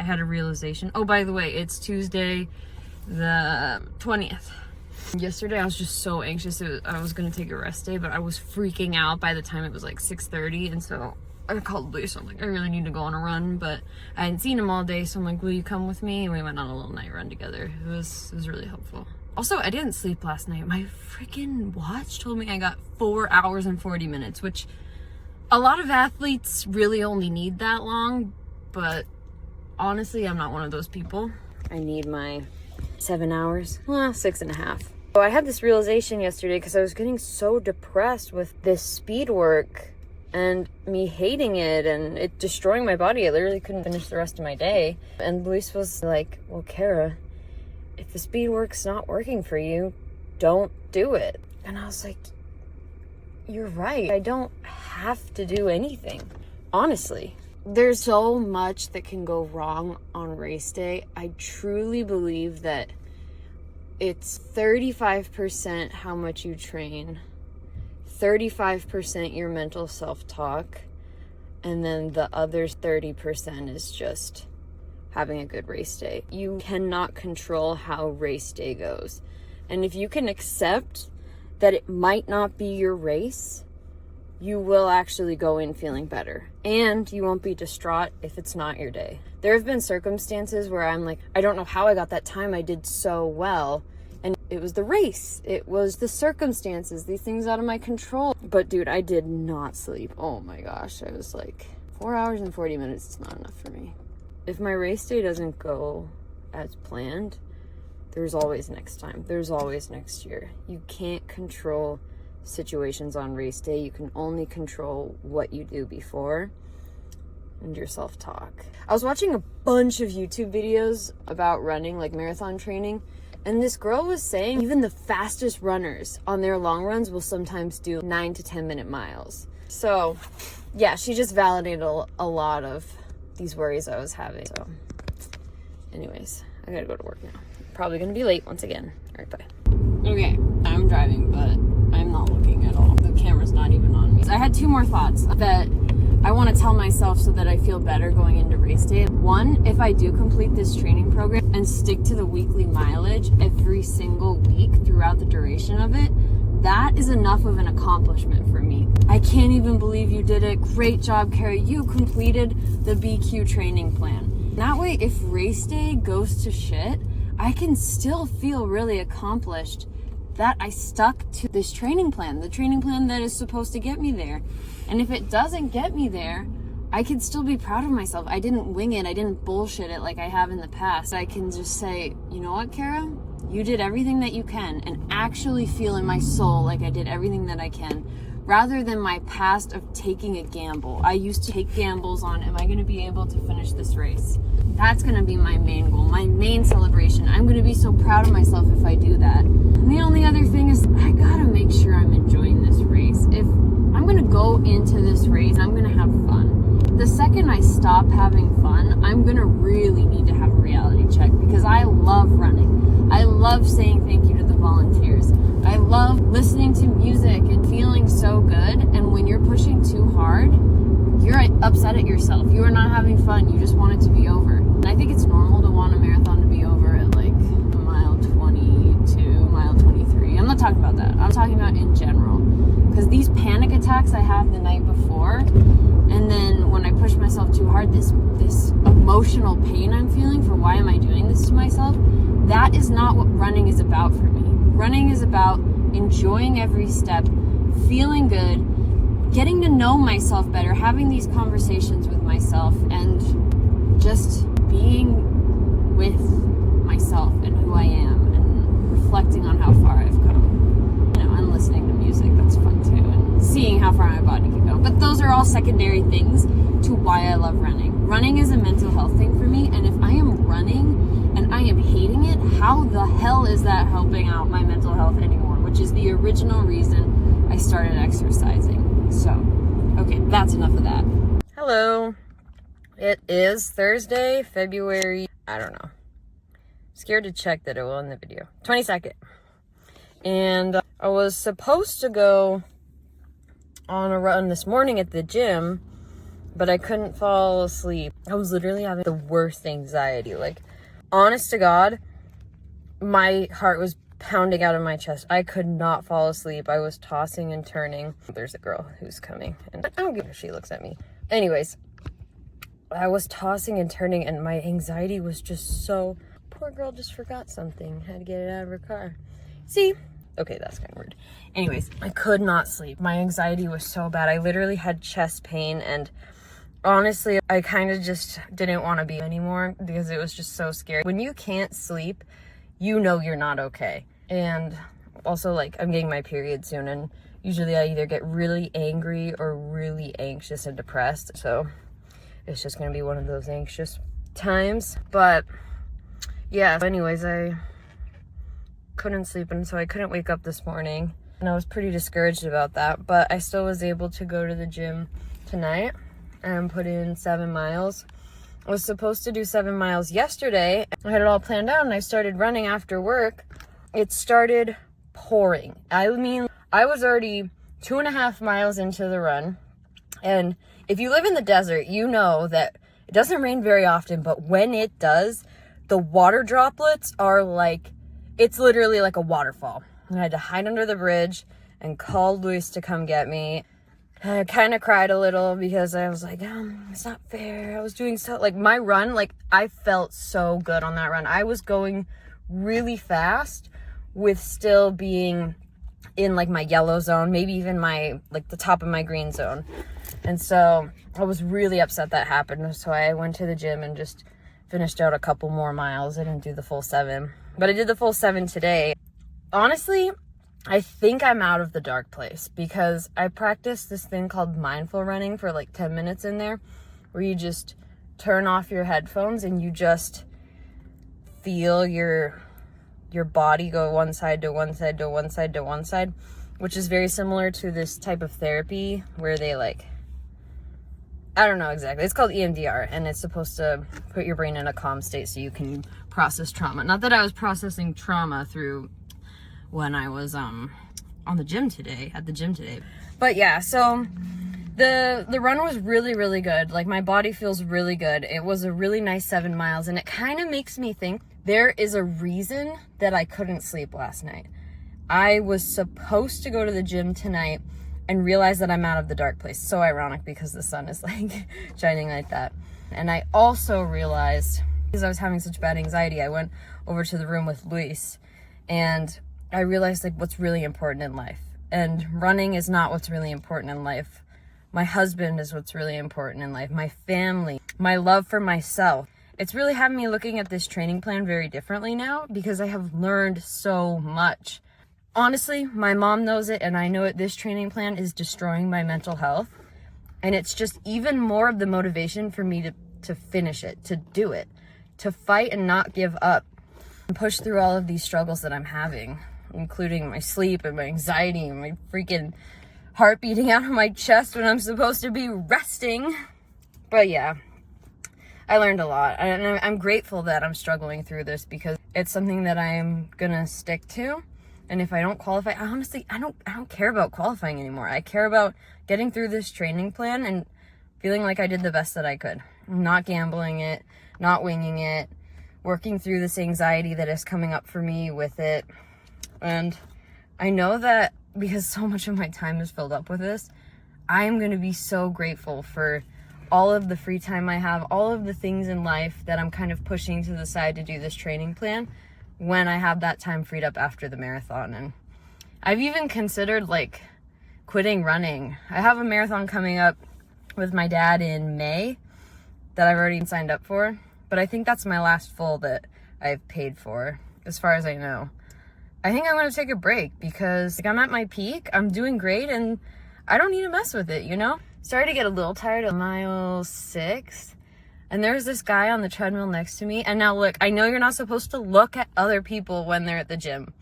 had a realization. Oh, by the way, it's Tuesday the 20th. Yesterday I was just so anxious. I was gonna take a rest day, but I was freaking out by the time it was like 6:30, and so I called Luis. I'm like, I really need to go on a run, but I hadn't seen him all day, so I'm like, will you come with me? And we went on a little night run together. It was really helpful. Also, I didn't sleep last night. My freaking watch told me I got 4 hours and 40 minutes, which a lot of athletes really only need that long, but honestly, I'm not one of those people. I need my 7 hours, well, 6.5. So I had this realization yesterday because I was getting so depressed with this speed work and me hating it and it destroying my body. I literally couldn't finish the rest of my day. And Luis was like, well, Kara, if the speed work's not working for you, don't do it. And I was like, you're right. I don't have to do anything, honestly. There's so much that can go wrong on race day. I truly believe that it's 35% how much you train, 35% your mental self-talk, and then the other 30% is just having a good race day. You cannot control how race day goes. And if you can accept that it might not be your race, you will actually go in feeling better. And you won't be distraught if it's not your day. There have been circumstances where I'm like, I don't know how I got that time. I did so well. And it was the race. It was the circumstances, these things out of my control. But dude, I did not sleep. Oh my gosh. I was like, 4 hours and 40 minutes is not enough for me. If my race day doesn't go as planned, there's always next time. There's always next year. You can't control situations on race day. You can only control what you do before and your self-talk. I was watching a bunch of YouTube videos about running, like marathon training, and this girl was saying even the fastest runners on their long runs will sometimes do 9 to 10 minute miles. So yeah, she just validated a lot of these worries I was having. So anyways, I gotta go to work now. Probably gonna be late once again. All right, bye. Okay, I'm driving, but I'm not looking at all. The camera's not even on me. So I had 2 more thoughts that I want to tell myself so that I feel better going into race day. One, if I do complete this training program and stick to the weekly mileage every single week throughout the duration of it, that is enough of an accomplishment for me. I can't even believe you did it. Great job, Carrie. You completed the BQ training plan. That way, if race day goes to shit, I can still feel really accomplished that I stuck to this training plan, the training plan that is supposed to get me there. And if it doesn't get me there, I can still be proud of myself. I didn't wing it. I didn't bullshit it like I have in the past. I can just say, you know what, Kara? You did everything that you can, and actually feel in my soul like I did everything that I can, rather than my past of taking a gamble. I used to take gambles on, am I going to be able to finish this race? That's going to be my main goal, my main celebration. I'm going to be so proud of myself if I do that. And the only other thing is, I got to make sure I'm enjoying this race. If I'm going to go into this race, I'm going to have fun. The second I stop having fun, I'm going to really need to have a reality check, because I love running. I love saying thank you to the volunteers. I love listening to music and feeling so good. And when you're pushing too hard, you're upset at yourself. You are not having fun. You just want it to be over. And I think it's normal to want a marathon to be over at like mile 22, mile 23. I'm not talking about that. I'm talking about in general. Because these panic attacks I have the night before, and then when I push myself too hard, this emotional pain I'm feeling for why am I doing this to myself, that is not what running is about for me. Running is about enjoying every step, feeling good, getting to know myself better, having these conversations with myself, and just being with myself and who I am, and reflecting on how far I've come. You know, and listening to music, that's fun too, and seeing how far my body can go. But those are all secondary things to why I love running. Running is a mental health thing for me, and if I am running and I am hating it, how the hell is that helping out my mental health anymore? Which is the original reason I started exercising. So, okay, that's enough of that. Hello. It is Thursday, February, I don't know. Scared to check that it will in the video. 22nd. And I was supposed to go on a run this morning at the gym, but I couldn't fall asleep. I was literally having the worst anxiety. Like, honest to God, my heart was pounding out of my chest. I could not fall asleep. I was tossing and turning. There's a girl who's coming, and I don't give a she looks at me. Anyways, I was tossing and turning, and my anxiety was just so... Poor girl just forgot something. Had to get it out of her car. See? Okay, that's kind of weird. Anyways, I could not sleep. My anxiety was so bad. I literally had chest pain, and honestly, I kind of just didn't want to be anymore because it was just so scary. When you can't sleep, you know you're not okay. And also, like, I'm getting my period soon, and usually I either get really angry or really anxious and depressed. So it's just going to be one of those anxious times. But yeah, anyways, I couldn't sleep, and so I couldn't wake up this morning, and I was pretty discouraged about that, but I still was able to go to the gym tonight and put in 7 miles. I was supposed to do 7 miles yesterday. I had it all planned out, and I started running after work. It started pouring. I mean, I was already 2.5 miles into the run, and if you live in the desert, you know that it doesn't rain very often, but when it does, the water droplets are like, it's literally like a waterfall. I had to hide under the bridge and call Luis to come get me. I kind of cried a little because I was like, it's not fair. I was doing so, like, my run, like, I felt so good on that run. I was going really fast with still being in, like, my yellow zone, maybe even my, like, the top of my green zone. And so I was really upset that happened. So I went to the gym and just finished out a couple more miles. I didn't do the full 7, but I did the full 7 today. Honestly, I think I'm out of the dark place because I practiced this thing called mindful running for like 10 minutes in there, where you just turn off your headphones and you just feel your body go one side to one side to one side to one side, which is very similar to this type of therapy where they, like, I don't know exactly. It's called EMDR, and it's supposed to put your brain in a calm state so you can process trauma. Not that I was processing trauma through when I was at the gym today. But yeah, so the run was really, really good. Like, my body feels really good. It was a really nice 7 miles, and it kind of makes me think there is a reason that I couldn't sleep last night. I was supposed to go to the gym tonight and realize that I'm out of the dark place. So ironic because the sun is like shining like that. And I also realized, because I was having such bad anxiety, I went over to the room with Luis, and I realized, like, what's really important in life. And running is not what's really important in life. My husband is what's really important in life. My family, my love for myself. It's really having me looking at this training plan very differently now because I have learned so much. Honestly, my mom knows it, and I know it. This training plan is destroying my mental health. And it's just even more of the motivation for me to finish it, to do it, to fight and not give up, and push through all of these struggles that I'm having, including my sleep and my anxiety and my freaking heart beating out of my chest when I'm supposed to be resting. But yeah, I learned a lot. And I'm grateful that I'm struggling through this because it's something that I'm gonna stick to. And if I don't qualify, I don't care about qualifying anymore. I care about getting through this training plan and feeling like I did the best that I could. Not gambling it, not winging it, working through this anxiety that is coming up for me with it. And I know that because so much of my time is filled up with this, I'm going to be so grateful for all of the free time I have, all of the things in life that I'm kind of pushing to the side to do this training plan when I have that time freed up after the marathon. And I've even considered, like, quitting running. I have a marathon coming up with my dad in May that I've already signed up for, but I think that's my last full that I've paid for, as far as I know. I think I'm going to take a break because, like, I'm at my peak, I'm doing great, and I don't need to mess with it, you know? Started to get a little tired of mile 6. And there's this guy on the treadmill next to me. And now look, I know you're not supposed to look at other people when they're at the gym.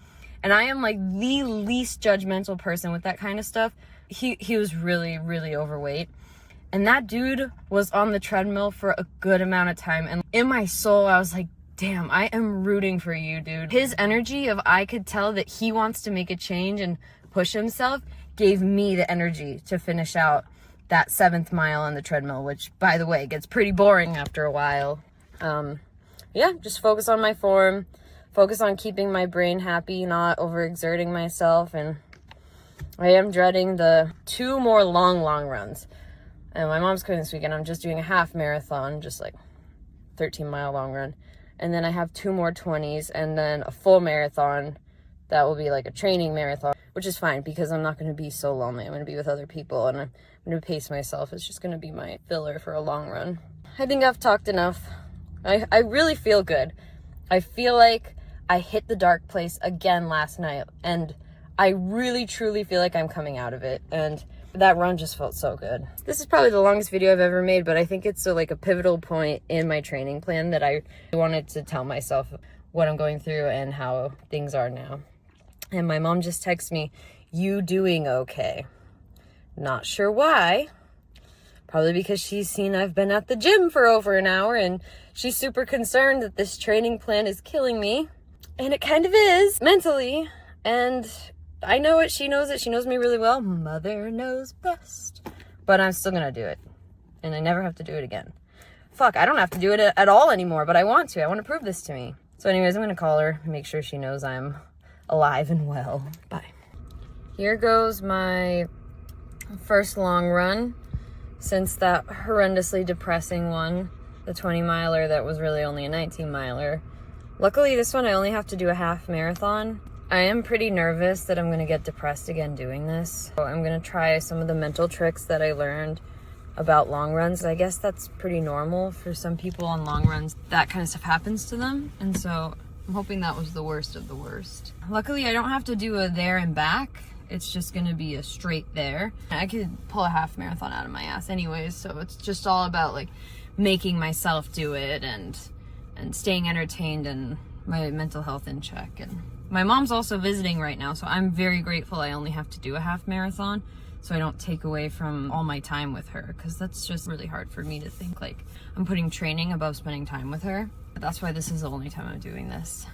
And I am like the least judgmental person with that kind of stuff. He was really, really overweight. And that dude was on the treadmill for a good amount of time. And in my soul, I was like, damn, I am rooting for you, dude. His energy of, I could tell that he wants to make a change and push himself, gave me the energy to finish out that 7th mile on the treadmill, which, by the way, gets pretty boring after a while. Yeah, just focus on my form, focus on keeping my brain happy, not overexerting myself, and I am dreading the 2 more long runs. And my mom's coming this weekend. I'm just doing a half marathon, just like 13-mile long run. And then I have 2 more 20s and then a full marathon that will be like a training marathon, which is fine because I'm not going to be so lonely. I'm going to be with other people and I'm going to pace myself. It's just going to be my filler for a long run. I think I've talked enough. I really feel good. I feel like I hit the dark place again last night, and I really truly feel like I'm coming out of it, and that run just felt so good. This is probably the longest video I've ever made, but I think it's like a pivotal point in my training plan that I wanted to tell myself what I'm going through and how things are now. And my mom just texted me, "You doing okay?" Not sure why. Probably because she's seen I've been at the gym for over an hour and she's super concerned that this training plan is killing me. And it kind of is, mentally. And I know it, she knows it, she knows me really well. Mother knows best. But I'm still gonna do it. And I never have to do it again. Fuck, I don't have to do it at all anymore, but I want to. I want to prove this to me. So anyways, I'm gonna call her and make sure she knows I'm alive and well. Bye. Here goes my first long run since that horrendously depressing one, the 20-miler that was really only a 19-miler. Luckily, this one I only have to do a half marathon. I am pretty nervous that I'm going to get depressed again doing this. So I'm going to try some of the mental tricks that I learned about long runs. I guess that's pretty normal for some people on long runs. That kind of stuff happens to them. And so I'm hoping that was the worst of the worst. Luckily, I don't have to do a there and back. It's just going to be a straight there. I could pull a half marathon out of my ass anyways. So it's just all about like making myself do it and staying entertained and my mental health in check. And my mom's also visiting right now, so I'm very grateful I only have to do a half marathon so I don't take away from all my time with her, because that's just really hard for me to think like I'm putting training above spending time with her. But that's why this is the only time I'm doing this.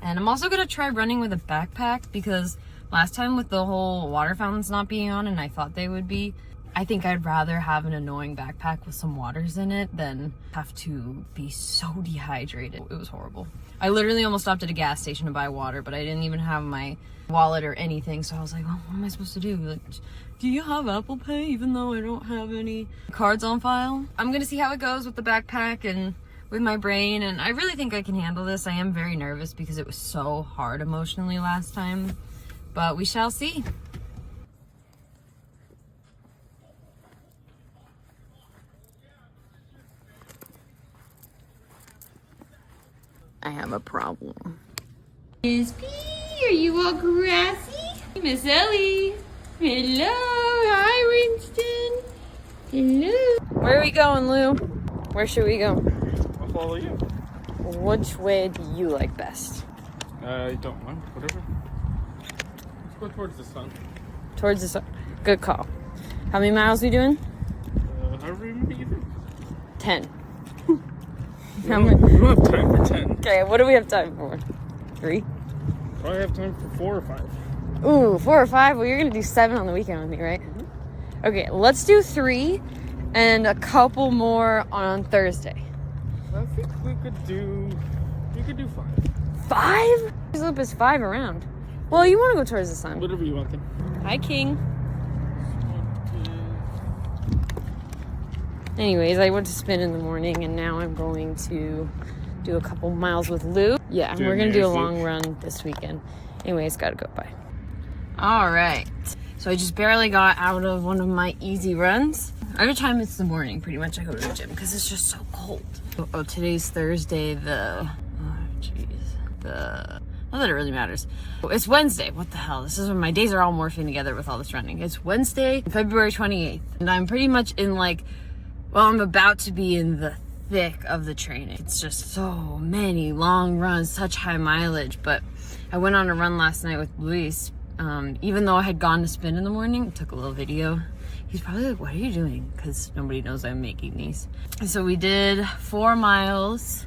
And I'm also gonna try running with a backpack, because last time with the whole water fountains not being on, and I thought they would be, I think I'd rather have an annoying backpack with some waters in it than have to be so dehydrated. It was horrible. I literally almost stopped at a gas station to buy water, but I didn't even have my wallet or anything. So I was like, well, what am I supposed to do? Like, do you have Apple Pay even though I don't have any cards on file? I'm gonna see how it goes with the backpack and with my brain, and I really think I can handle this. I am very nervous because it was so hard emotionally last time, but we shall see. I have a problem. Miss P, are you all grassy? Miss Ellie. Hello. Hi, Winston. Hello. Where are we going, Lou? Where should we go? I'll follow you. Which way do you like best? I don't mind. Whatever. Let's go towards the sun. Towards the sun. Good call. How many miles are we doing? However many you think. 10. We don't have time for 10. Okay, what do we have time for? 3? Probably have time for 4 or 5. Ooh, 4 or 5? Well, you're going to do 7 on the weekend with me, right? Mm-hmm. Okay, let's do 3 and a couple more on Thursday. I think we could do 5. 5? This loop is 5 around. Well, you want to go towards the sun. Whatever you want then. Hi, King. Anyways, I went to spin in the morning, and now I'm going to do a couple miles with Lou. Yeah, we're going to do a long run this weekend. Anyways, gotta go. Bye. All right. So I just barely got out of one of my easy runs. Every time it's the morning, pretty much, I go to the gym because it's just so cold. Oh, today's Thursday, not that it really matters. It's Wednesday. What the hell? This is when my days are all morphing together with all this running. It's Wednesday, February 28th, and I'm pretty much in I'm about to be in the thick of the training. It's just so many long runs, such high mileage. But I went on a run last night with Luis. Even though I had gone to spin in the morning, I took a little video. He's probably like, what are you doing? Because nobody knows I'm making these. And so we did 4 miles.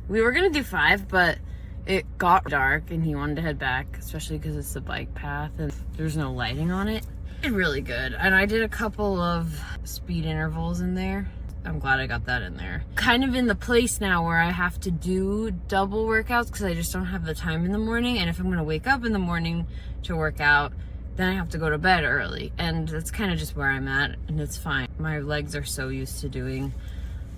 We were gonna do 5, but it got dark and he wanted to head back, especially because it's the bike path and there's no lighting on it. Did really good. And I did a couple of speed intervals in there. I'm glad I got that in there. Kind of in the place now where I have to do double workouts because I just don't have the time in the morning. And if I'm going to wake up in the morning to work out, then I have to go to bed early. And that's kind of just where I'm at, and it's fine. My legs are so used to doing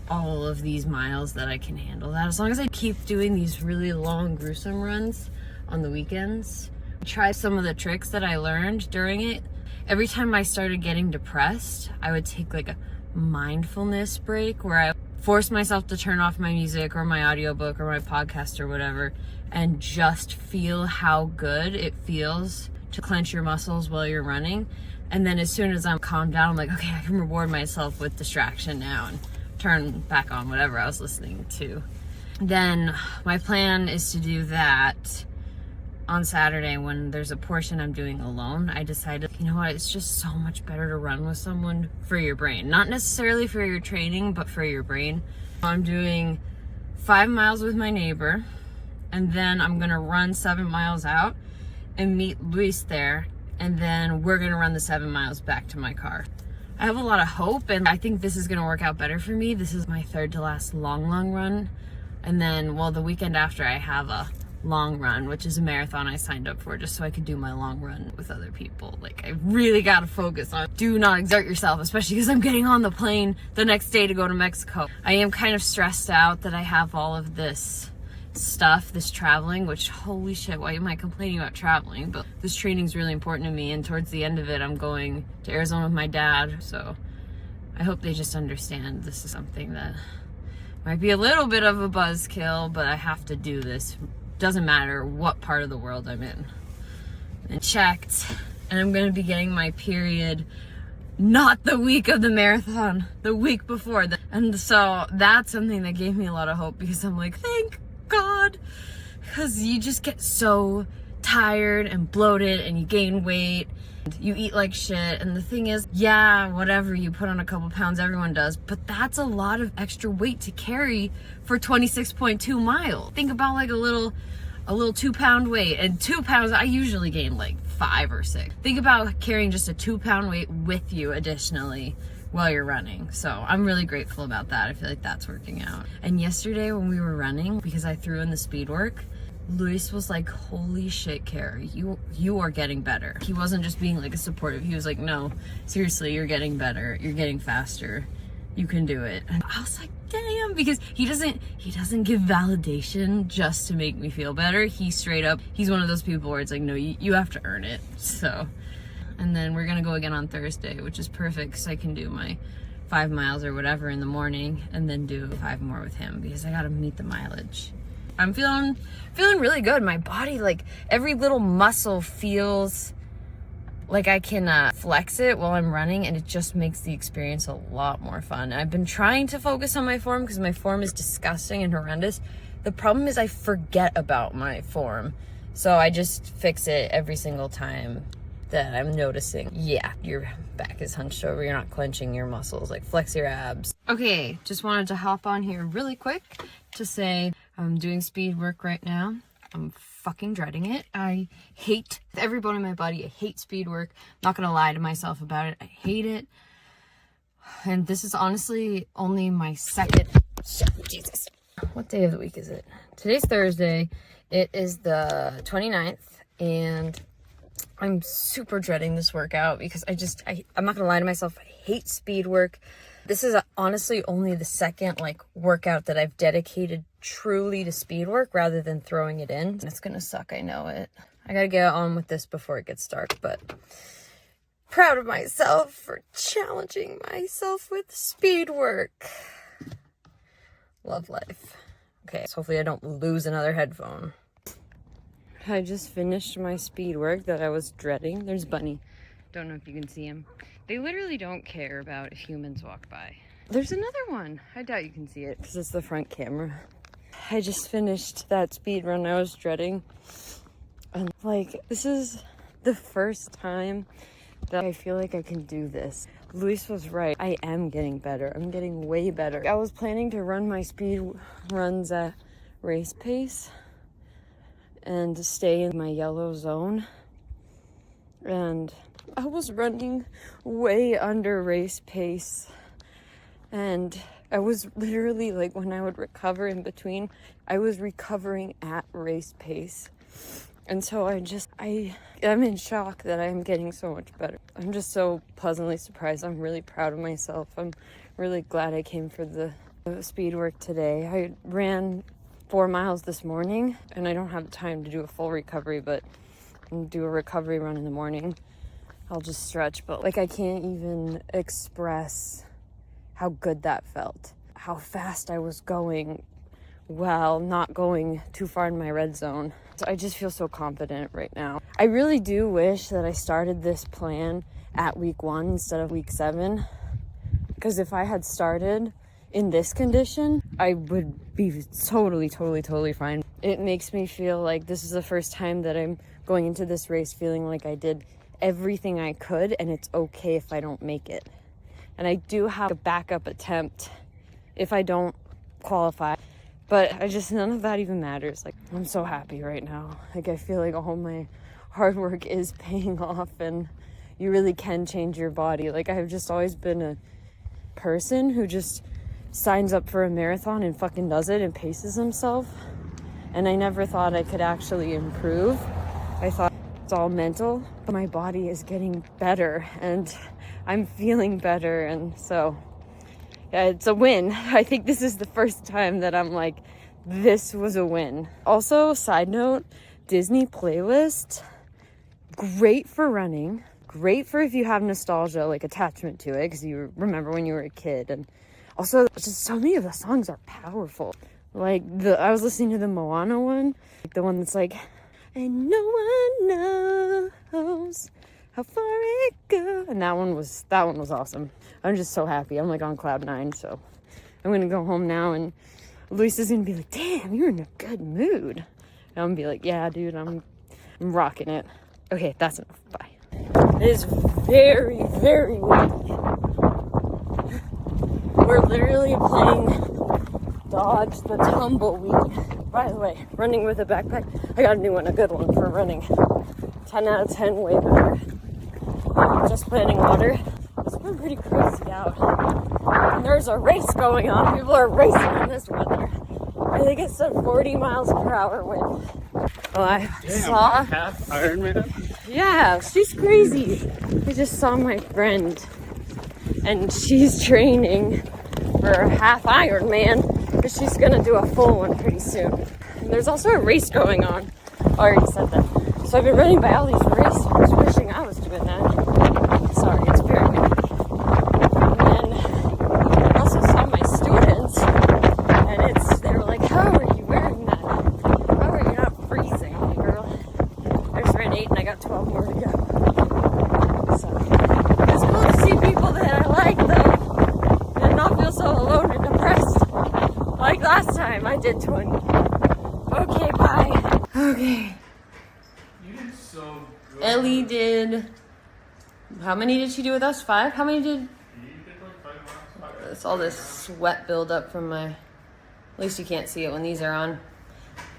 all of these miles that I can handle that. As long as I keep doing these really long, gruesome runs on the weekends. Try some of the tricks that I learned during it. Every time I started getting depressed, I would take like a mindfulness break where I force myself to turn off my music or my audiobook or my podcast or whatever and just feel how good it feels to clench your muscles while you're running. And then as soon as I'm calmed down, I'm like, okay, I can reward myself with distraction now and turn back on whatever I was listening to. Then my plan is to do that on Saturday when there's a portion I'm doing alone. I decided, you know what, it's just so much better to run with someone for your brain. Not necessarily for your training, but for your brain. I'm doing 5 miles with my neighbor, and then I'm gonna run 7 miles out and meet Luis there, and then we're gonna run the 7 miles back to my car. I have a lot of hope, and I think this is gonna work out better for me. This is my third to last long run. And then, well, the weekend after I have a long run, which is a marathon I signed up for just so I could do my long run with other people. Like, I really got to focus on do not exert yourself, especially because I'm getting on the plane the next day to go to Mexico. I am kind of stressed out that I have all of this stuff, this traveling, which holy shit, why am I complaining about traveling? But this training is really important to me, and towards the end of it I'm going to Arizona with my dad, so I hope they just understand this is something that might be a little bit of a buzzkill, but I have to do this. Doesn't matter what part of the world I'm in. And checked, and I'm gonna be getting my period not the week of the marathon, the week before. And so that's something that gave me a lot of hope, because I'm like, thank God, because you just get so tired and bloated and you gain weight. You eat like shit, and the thing is, yeah, whatever, you put on a couple pounds, everyone does, but that's a lot of extra weight to carry for 26.2 miles. Think about like a little 2-pound weight, and 2 pounds, I usually gain like 5 or 6. Think about carrying just a 2-pound weight with you additionally while you're running. So I'm really grateful about that. I feel like that's working out. And yesterday when we were running, because I threw in the speed work, Luis was like, holy shit, Carrie, you are getting better. He wasn't just being like a supportive. He was like, no, seriously, you're getting better. You're getting faster. You can do it. And I was like, damn, because he doesn't give validation just to make me feel better. He straight up, he's one of those people where it's like, no, you have to earn it. So, and then we're gonna go again on Thursday, which is perfect because I can do my 5 miles or whatever in the morning and then do 5 more with him because I gotta meet the mileage. I'm feeling really good. My body, like every little muscle feels like I can flex it while I'm running, and it just makes the experience a lot more fun. I've been trying to focus on my form because my form is disgusting and horrendous. The problem is I forget about my form, so I just fix it every single time that I'm noticing, yeah, your back is hunched over, you're not clenching your muscles, like flex your abs. Okay, just wanted to hop on here really quick to say I'm doing speed work right now. I'm fucking dreading it. I hate every bone in my body. I hate speed work. I'm not gonna lie to myself about it. I hate it. And this is honestly only my second, Jesus. What day of the week is it? Today's Thursday. It is the 29th, and I'm super dreading this workout because I'm not gonna lie to myself. I hate speed work. This is honestly only the second workout that I've dedicated truly to speed work rather than throwing it in. It's gonna suck, I know it. I gotta get on with this before it gets dark, but proud of myself for challenging myself with speed work. Love life. Okay, so hopefully I don't lose another headphone. I just finished my speed work that I was dreading. There's Bunny. Don't know if you can see him. They literally don't care about if humans walk by. There's another one. I doubt you can see it because it's the front camera. I just finished that speed run I was dreading. And this is the first time that I feel like I can do this. Luis was right. I am getting better. I'm getting way better. I was planning to run my speed runs at race pace and stay in my yellow zone. And I was running way under race pace, and I was literally like, when I would recover in between, I was recovering at race pace. And so I'm in shock that I'm getting so much better. I'm just so pleasantly surprised. I'm really proud of myself. I'm really glad I came for the speed work today. I ran 4 miles this morning, and I don't have time to do a full recovery, but do a recovery run in the morning. I'll just stretch, but like I can't even express how good that felt. How fast I was going while not going too far in my red zone. So I just feel so confident right now. I really do wish that I started this plan at week 1 instead of week 7. Because if I had started in this condition, I would be totally fine. It makes me feel like this is the first time that I'm going into this race feeling like I did everything I could, and it's okay if I don't make it. And I do have a backup attempt if I don't qualify. But none of that even matters. Like, I'm so happy right now. Like, I feel like all my hard work is paying off, and you really can change your body. Like, I've just always been a person who just signs up for a marathon and fucking does it and paces himself. And I never thought I could actually improve. I thought it's all mental, but my body is getting better and I'm feeling better. And so, yeah, it's a win. I think this is the first time that I'm like, this was a win. Also, side note, Disney playlist, great for running, great for if you have nostalgia, like attachment to it, because you remember when you were a kid. And also, just so many of the songs are powerful. Like, I was listening to the Moana one, like the one that's like, and no one knows how far it goes. And that one was awesome. I'm just so happy. I'm like on cloud 9, so I'm gonna go home now, and Luisa's gonna be like, damn, you're in a good mood. And I'm gonna be like, yeah, dude, I'm rocking it. Okay, that's enough. Bye. It is very windy. We're literally playing Dodge the Tumbleweed. By the way, running with a backpack, I got a new one, a good one for running. 10 out of 10, way better. Just planning water. It's been pretty crazy out. And there's a race going on. People are racing in this weather. I think it said 40 miles per hour wind. Oh, I saw half Ironman. Yeah, she's crazy. I just saw my friend, and she's training for a half Ironman, but she's gonna do a full one pretty soon. And there's also a race going on. I already said that. So I've been running by all these races. I was wishing I was doing that. Sorry, it's very windy. And then I also saw my students, and they were like, how are you wearing that? How are you not freezing? I'm like, girl, I just ran 8 and I got 12 more to go. So it's cool to see people that I like, though, and not feel so alone and depressed like last time I did 20. Okay, bye. Okay. You did so good. Ellie did. How many did she do with us? 5? How many did? You did like 5 miles. It's all this sweat buildup from my. At least you can't see it when these are on.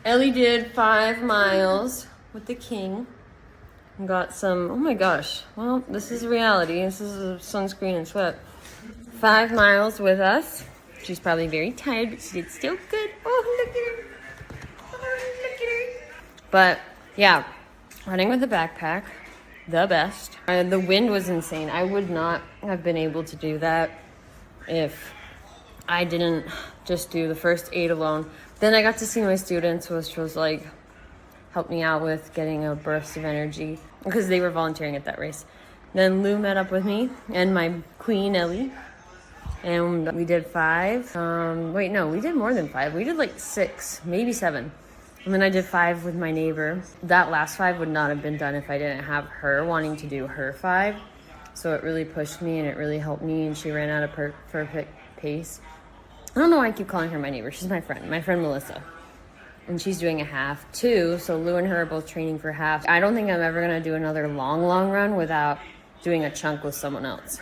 Ellie did 5 miles with the king. Got some. Oh my gosh. Well, this is reality. This is a sunscreen and sweat. 5 miles with us. She's probably very tired, but she did still good. Oh, look at her. Oh, look at her. But yeah, running with a backpack, the best. The wind was insane. I would not have been able to do that if I didn't just do the first 8 alone. Then I got to see my students, which was like, helped me out with getting a burst of energy because they were volunteering at that race. Then Lou met up with me and my queen, Ellie. And we did 5. Wait, no, we did more than 5. We did like 6, maybe 7. And then I did 5 with my neighbor. That last 5 would not have been done if I didn't have her wanting to do her 5. So it really pushed me and it really helped me, and she ran at a perfect pace. I don't know why I keep calling her my neighbor. She's my friend Melissa. And she's doing a half too. So Lou and her are both training for half. I don't think I'm ever gonna do another long run without doing a chunk with someone else.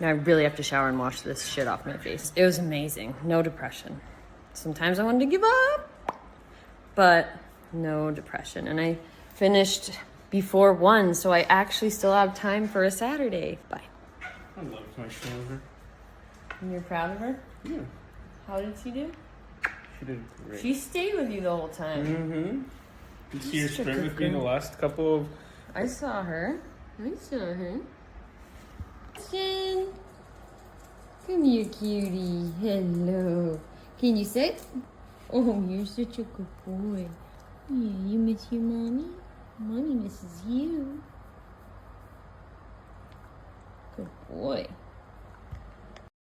Now I really have to shower and wash this shit off my face. It was amazing. No depression. Sometimes I wanted to give up, but no depression. And I finished before 1, so I actually still have time for a Saturday. Bye. I love my shoulder. And you're proud of her? Yeah. How did she do? She did great. She stayed with you the whole time. Mm-hmm. Did you see her Such a sprint good with me in the girl. last couple of... I saw her. Jen. Come here, cutie. Hello. Can you sit? Oh, you're such a good boy. Yeah, you miss your mommy? Mommy misses you. Good boy.